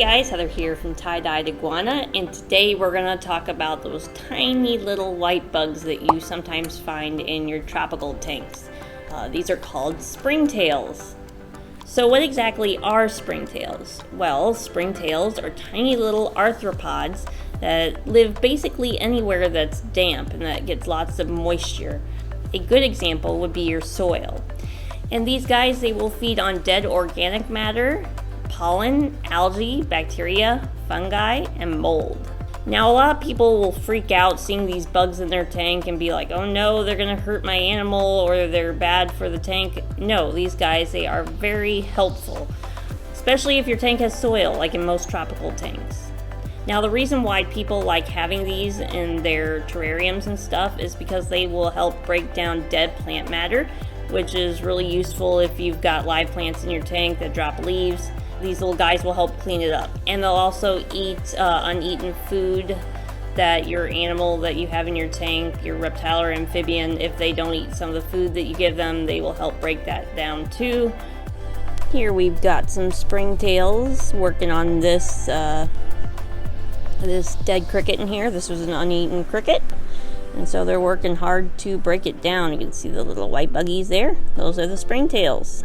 guys, Heather here from Tye-Dyed Iguana, and today we're going to talk about those tiny little white bugs that you sometimes find in your tropical tanks. These are called springtails. So what exactly are springtails? Well, springtails are tiny little arthropods that live basically anywhere that's damp and that gets lots of moisture. A good example would be your soil. And these guys, they will feed on dead organic matter, pollen, algae, bacteria, fungi, and mold. Now, a lot of people will freak out seeing these bugs in their tank and be like, oh no, they're gonna hurt my animal or they're bad for the tank. No, these guys, they are very helpful, especially if your tank has soil, like in most tropical tanks. Now, the reason why people like having these in their terrariums and stuff is because they will help break down dead plant matter, which is really useful if you've got live plants in your tank that drop leaves. These little guys will help clean it up. And they'll also eat uneaten food that your animal that you have in your tank, your reptile or amphibian, if they don't eat some of the food that you give them, they will help break that down too. Here we've got some springtails working on this dead cricket in here. This was an uneaten cricket. And so they're working hard to break it down. You can see the little white buggies there. Those are the springtails.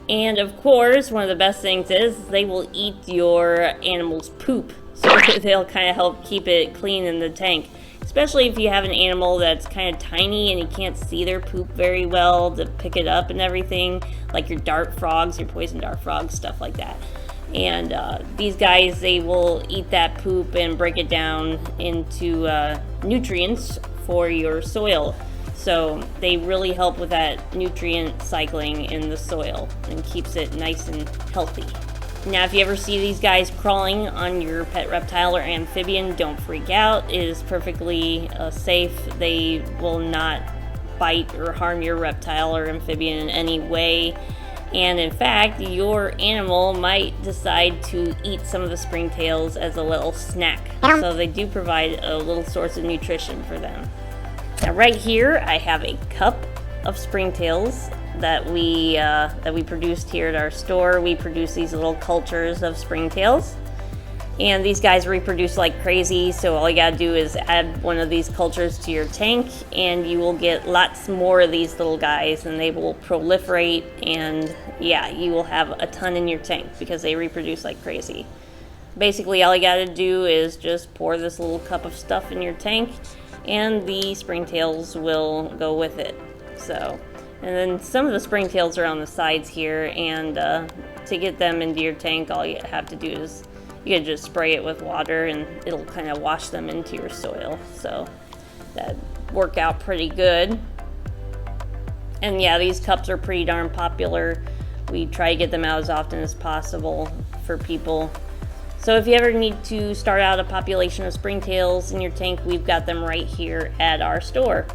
And of course, one of the best things is they will eat your animal's poop. So they'll kind of help keep it clean in the tank. Especially if you have an animal that's kind of tiny and you can't see their poop very well to pick it up and everything. Like your dart frogs, your poison dart frogs, stuff like that. And these guys, they will eat that poop and break it down into nutrients for your soil. So they really help with that nutrient cycling in the soil and keeps it nice and healthy. Now, if you ever see these guys crawling on your pet reptile or amphibian, don't freak out. It is perfectly safe. They will not bite or harm your reptile or amphibian in any way. And in fact, your animal might decide to eat some of the springtails as a little snack. So they do provide a little source of nutrition for them. Now right here, I have a cup of springtails that we produced here at our store. We produce these little cultures of springtails. And these guys reproduce like crazy, so all you gotta do is add one of these cultures to your tank and you will get lots more of these little guys and they will proliferate, and yeah, you will have a ton in your tank because they reproduce like crazy. Basically, all you gotta do is just pour this little cup of stuff in your tank and the springtails will go with it. So, and then some of the springtails are on the sides here, and to get them into your tank, all you have to do is you can just spray it with water and it'll kind of wash them into your soil. So that worked out pretty good. And yeah, these cups are pretty darn popular. We try to get them out as often as possible for people. So if you ever need to start out a population of springtails in your tank, we've got them right here at our store.